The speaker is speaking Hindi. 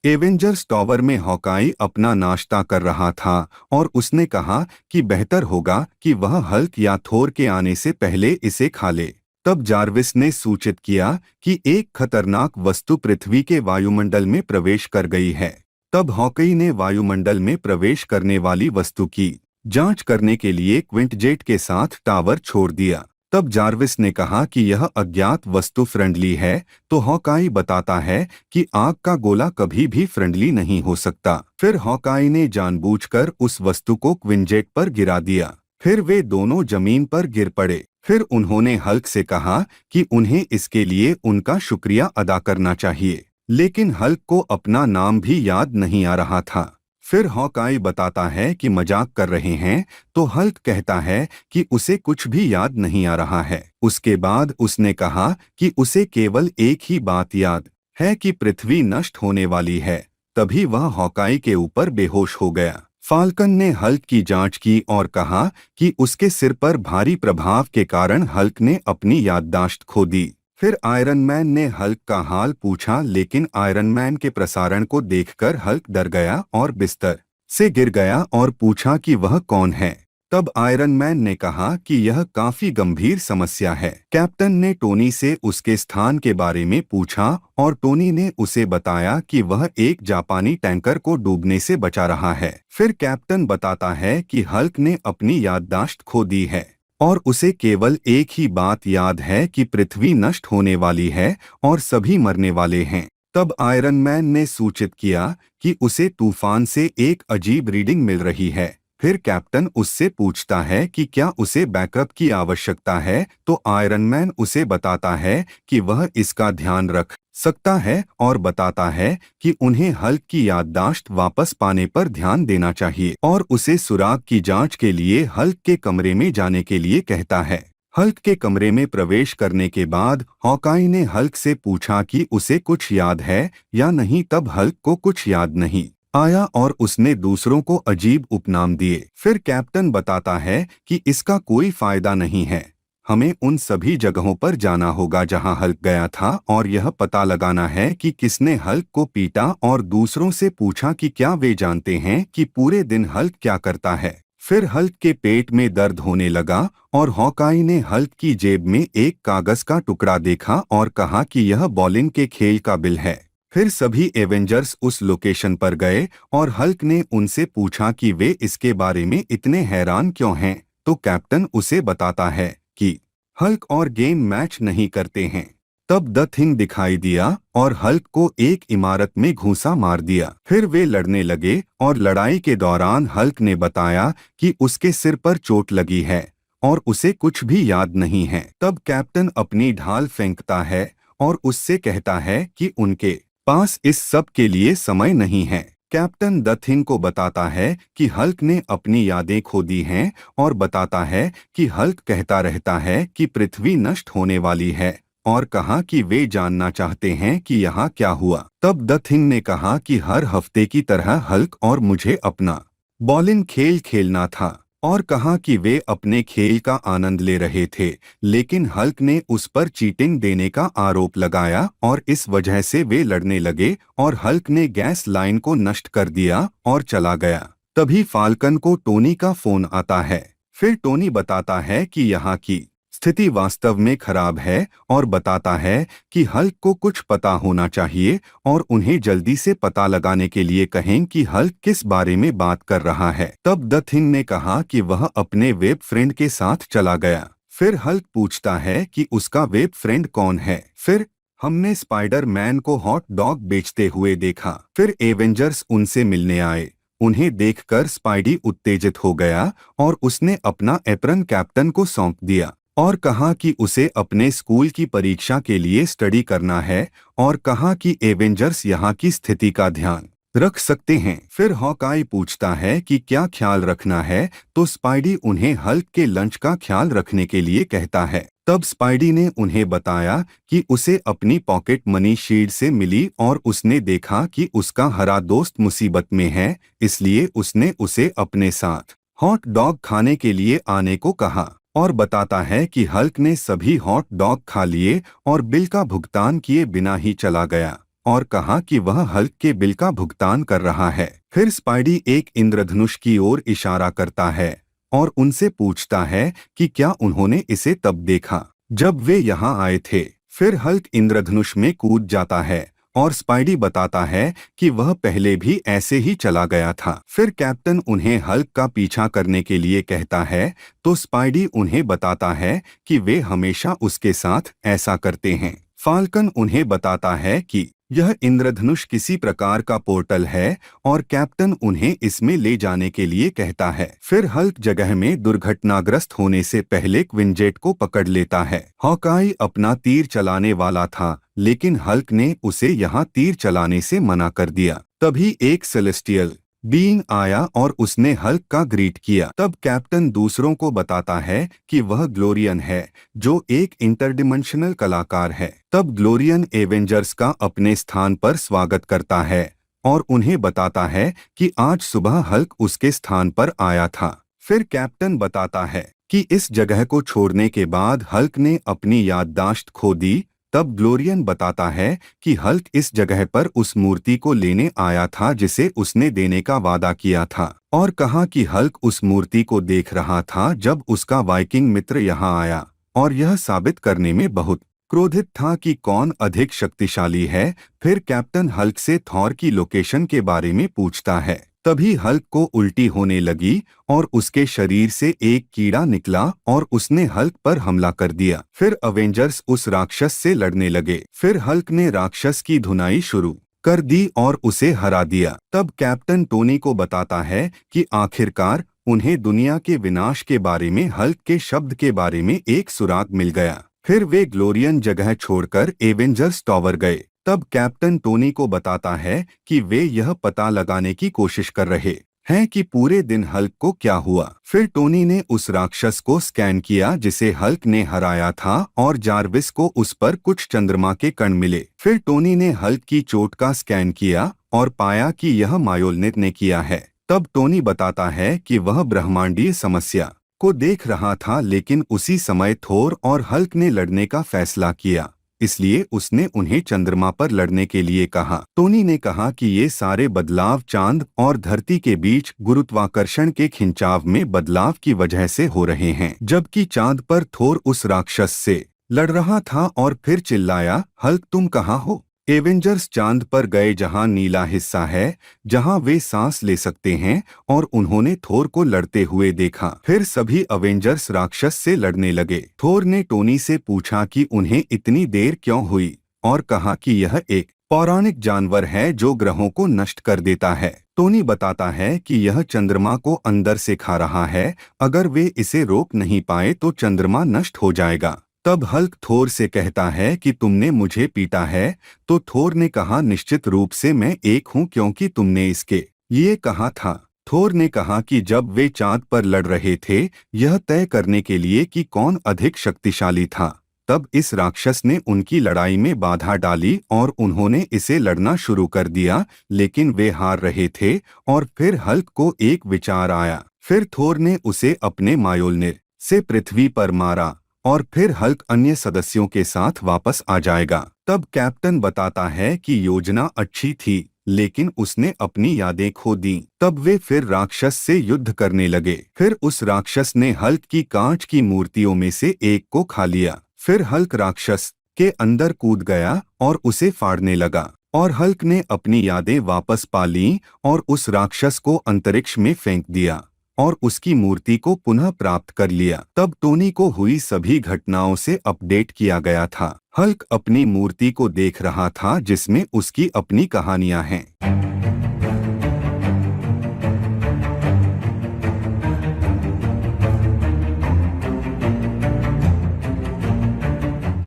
एवेंजर्स टॉवर में हॉकाई अपना नाश्ता कर रहा था और उसने कहा कि बेहतर होगा कि वह हल्क या थोर के आने से पहले इसे खा ले। तब जार्विस ने सूचित किया कि एक खतरनाक वस्तु पृथ्वी के वायुमंडल में प्रवेश कर गई है। तब हॉकाई ने वायुमंडल में प्रवेश करने वाली वस्तु की जांच करने के लिए क्विंटजेट के साथ टावर छोड़ दिया। तब जार्विस ने कहा कि यह अज्ञात वस्तु फ्रेंडली है, तो हॉकाई बताता है कि आग का गोला कभी भी फ्रेंडली नहीं हो सकता। फिर हॉकाई ने जानबूझकर उस वस्तु को क्विंजेट पर गिरा दिया। फिर वे दोनों जमीन पर गिर पड़े। फिर उन्होंने हल्क से कहा कि उन्हें इसके लिए उनका शुक्रिया अदा करना चाहिए, लेकिन हल्क को अपना नाम भी याद नहीं आ रहा था। फिर हॉकाई बताता है कि मजाक कर रहे हैं, तो हल्क कहता है कि उसे कुछ भी याद नहीं आ रहा है। उसके बाद उसने कहा कि उसे केवल एक ही बात याद है कि पृथ्वी नष्ट होने वाली है। तभी वह हॉकाई के ऊपर बेहोश हो गया। फाल्कन ने हल्क की जांच की और कहा कि उसके सिर पर भारी प्रभाव के कारण हल्क ने अपनी याददाश्त खो दी। फिर आयरन मैन ने हल्क का हाल पूछा, लेकिन आयरन मैन के प्रसारण को देखकर हल्क डर गया और बिस्तर से गिर गया और पूछा कि वह कौन है। तब आयरन मैन ने कहा कि यह काफी गंभीर समस्या है। कैप्टन ने टोनी से उसके स्थान के बारे में पूछा और टोनी ने उसे बताया कि वह एक जापानी टैंकर को डूबने से बचा रहा है। फिर कैप्टन बताता है कि हल्क ने अपनी याददाश्त खो दी है और उसे केवल एक ही बात याद है कि पृथ्वी नष्ट होने वाली है और सभी मरने वाले हैं। तब आयरन मैन ने सूचित किया कि उसे तूफान से एक अजीब रीडिंग मिल रही है। फिर कैप्टन उससे पूछता है कि क्या उसे बैकअप की आवश्यकता है, तो आयरन मैन उसे बताता है कि वह इसका ध्यान रख सकता है और बताता है कि उन्हें हल्क की याददाश्त वापस पाने पर ध्यान देना चाहिए और उसे सुराग की जांच के लिए हल्क के कमरे में जाने के लिए कहता है। हल्क के कमरे में प्रवेश करने के बाद हॉकाई ने हल्क से पूछा कि उसे कुछ याद है या नहीं। तब हल्क को कुछ याद नहीं आया और उसने दूसरों को अजीब उपनाम दिए। फिर कैप्टन बताता है कि इसका कोई फायदा नहीं है, हमें उन सभी जगहों पर जाना होगा जहां हल्क गया था और यह पता लगाना है कि किसने हल्क को पीटा और दूसरों से पूछा कि क्या वे जानते हैं कि पूरे दिन हल्क क्या करता है। फिर हल्क के पेट में दर्द होने लगा और हॉकाई ने हल्क की जेब में एक कागज का टुकड़ा देखा और कहा कि यह बॉलिंग के खेल का बिल है। फिर सभी एवेंजर्स उस लोकेशन पर गए और हल्क ने उनसे पूछा कि वे इसके बारे में इतने हैरान क्यों हैं, तो कैप्टन उसे बताता है कि हल्क और गेम मैच नहीं करते हैं। तब द थिंग दिखाई दिया और हल्क को एक इमारत में घूंसा मार दिया। फिर वे लड़ने लगे और लड़ाई के दौरान हल्क ने बताया कि उसके सिर पर चोट लगी है और उसे कुछ भी याद नहीं है। तब कैप्टन अपनी ढाल फेंकता है और उससे कहता है कि उनके पास इस सब के लिए समय नहीं है। कैप्टन द थिंग को बताता है कि हल्क ने अपनी यादें खो दी हैं और बताता है कि हल्क कहता रहता है कि पृथ्वी नष्ट होने वाली है और कहा कि वे जानना चाहते हैं कि यहाँ क्या हुआ। तब द थिंग ने कहा कि हर हफ्ते की तरह हल्क और मुझे अपना बॉलिंग खेल खेलना था और कहा कि वे अपने खेल का आनंद ले रहे थे, लेकिन हल्क ने उस पर चीटिंग देने का आरोप लगाया और इस वजह से वे लड़ने लगे और हल्क ने गैस लाइन को नष्ट कर दिया और चला गया। तभी फाल्कन को टोनी का फोन आता है। फिर टोनी बताता है कि यहाँ की स्थिति वास्तव में खराब है और बताता है कि हल्क को कुछ पता होना चाहिए और उन्हें जल्दी से पता लगाने के लिए कहें कि हल्क किस बारे में बात कर रहा है। तब द थिंग ने कहा कि वह अपने वेब फ्रेंड के साथ चला गया। फिर हल्क पूछता है कि उसका वेब फ्रेंड कौन है। फिर हमने स्पाइडर मैन को हॉट डॉग बेचते हुए देखा। फिर एवेंजर्स उनसे मिलने आए। उन्हें देखकर स्पाइडी उत्तेजित हो गया और उसने अपना एप्रन कैप्टन को सौंप दिया और कहा कि उसे अपने स्कूल की परीक्षा के लिए स्टडी करना है और कहा कि एवेंजर्स यहाँ की स्थिति का ध्यान रख सकते हैं। फिर हॉकाई पूछता है कि क्या ख्याल रखना है, तो स्पाइडी उन्हें हल्क के लंच का ख्याल रखने के लिए कहता है। तब स्पाइडी ने उन्हें बताया कि उसे अपनी पॉकेट मनी शील्ड से मिली और उसने देखा कि उसका हरा दोस्त मुसीबत में है, इसलिए उसने उसे अपने साथ हॉट डॉग खाने के लिए आने को कहा और बताता है कि हल्क ने सभी हॉट डॉग खा लिए और बिल का भुगतान किए बिना ही चला गया। और कहा कि वह हल्क के बिल का भुगतान कर रहा है। फिर स्पाइडी एक इंद्रधनुष की ओर इशारा करता है और उनसे पूछता है कि क्या उन्होंने इसे तब देखा जब वे यहाँ आए थे। फिर हल्क इंद्रधनुष में कूद जाता है और स्पाइडी बताता है कि वह पहले भी ऐसे ही चला गया था। फिर कैप्टन उन्हें हल्क का पीछा करने के लिए कहता है तो स्पाइडी उन्हें बताता है कि वे हमेशा उसके साथ ऐसा करते हैं। फाल्कन उन्हें बताता है कि यह इंद्रधनुष किसी प्रकार का पोर्टल है और कैप्टन उन्हें इसमें ले जाने के लिए कहता है। फिर हल्क जगह में दुर्घटनाग्रस्त होने से पहले क्विंजेट को पकड़ लेता है। हॉकाई अपना तीर चलाने वाला था, लेकिन हल्क ने उसे यहाँ तीर चलाने से मना कर दिया। तभी एक सेलेस्टियल बीइंग आया और उसने हल्क का ग्रीट किया। तब कैप्टन दूसरों को बताता है कि वह ग्लोरियन है, जो एक इंटरडिमेंशनल कलाकार है। तब ग्लोरियन एवेंजर्स का अपने स्थान पर स्वागत करता है और उन्हें बताता है कि आज सुबह हल्क उसके स्थान पर आया था। फिर कैप्टन बताता है कि इस जगह को छोड़ने के बाद हल्क ने अपनी याददाश्त खो दी। तब ग्लोरियन बताता है कि हल्क इस जगह पर उस मूर्ति को लेने आया था जिसे उसने देने का वादा किया था, और कहा कि हल्क उस मूर्ति को देख रहा था जब उसका वाइकिंग मित्र यहाँ आया और यह साबित करने में बहुत क्रोधित था कि कौन अधिक शक्तिशाली है। फिर कैप्टन हल्क से थॉर की लोकेशन के बारे में पूछता है। तभी हल्क को उल्टी होने लगी और उसके शरीर से एक कीड़ा निकला और उसने हल्क पर हमला कर दिया। फिर अवेंजर्स उस राक्षस से लड़ने लगे। फिर हल्क ने राक्षस की धुनाई शुरू कर दी और उसे हरा दिया। तब कैप्टन टोनी को बताता है कि आखिरकार उन्हें दुनिया के विनाश के बारे में हल्क के शब्द के बारे में एक सुराग मिल गया। फिर वे ग्लोरियन जगह छोड़कर एवेंजर्स टावर गए। तब कैप्टन टोनी को बताता है कि वे यह पता लगाने की कोशिश कर रहे हैं कि पूरे दिन हल्क को क्या हुआ। फिर टोनी ने उस राक्षस को स्कैन किया जिसे हल्क ने हराया था और जारविस को उस पर कुछ चंद्रमा के कण मिले। फिर टोनी ने हल्क की चोट का स्कैन किया और पाया कि यह मायोलनिर ने किया है। तब टोनी बताता है कि वह ब्रह्मांडीय समस्या को देख रहा था, लेकिन उसी समय थोर और हल्क ने लड़ने का फैसला किया, इसलिए उसने उन्हें चंद्रमा पर लड़ने के लिए कहा। टोनी ने कहा कि ये सारे बदलाव चांद और धरती के बीच गुरुत्वाकर्षण के खिंचाव में बदलाव की वजह से हो रहे हैं। जबकि चांद पर थोर उस राक्षस से लड़ रहा था और फिर चिल्लाया, हल्क तुम कहाँ हो? एवेंजर्स चांद पर गए जहां नीला हिस्सा है जहां वे सांस ले सकते हैं, और उन्होंने थोर को लड़ते हुए देखा। फिर सभी अवेंजर्स राक्षस से लड़ने लगे। थोर ने टोनी से पूछा कि उन्हें इतनी देर क्यों हुई और कहा कि यह एक पौराणिक जानवर है जो ग्रहों को नष्ट कर देता है। टोनी बताता है कि यह चंद्रमा को अंदर से खा रहा है, अगर वे इसे रोक नहीं पाए तो चंद्रमा नष्ट हो जाएगा। तब हल्क थोर से कहता है कि तुमने मुझे पीटा है। तो थोर ने कहा, निश्चित रूप से मैं एक हूँ, क्योंकि तुमने इसके ये कहा था। थोर ने कहा कि जब वे चांद पर लड़ रहे थे यह तय करने के लिए कि कौन अधिक शक्तिशाली था, तब इस राक्षस ने उनकी लड़ाई में बाधा डाली और उन्होंने इसे लड़ना शुरू कर दिया, लेकिन वे हार रहे थे। और फिर हल्क को एक विचार आया। फिर थोर ने उसे अपने मायोलनिर से पृथ्वी पर मारा और फिर हल्क अन्य सदस्यों के साथ वापस आ जाएगा। तब कैप्टन बताता है कि योजना अच्छी थी, लेकिन उसने अपनी यादें खो दी। तब वे फिर राक्षस से युद्ध करने लगे। फिर उस राक्षस ने हल्क की कांच की मूर्तियों में से एक को खा लिया। फिर हल्क राक्षस के अंदर कूद गया और उसे फाड़ने लगा, और हल्क ने अपनी यादें वापस पा लीं और उस राक्षस को अंतरिक्ष में फेंक दिया और उसकी मूर्ति को पुनः प्राप्त कर लिया। तब टोनी को हुई सभी घटनाओं से अपडेट किया गया था। हल्क अपनी मूर्ति को देख रहा था जिसमें उसकी अपनी कहानियां हैं।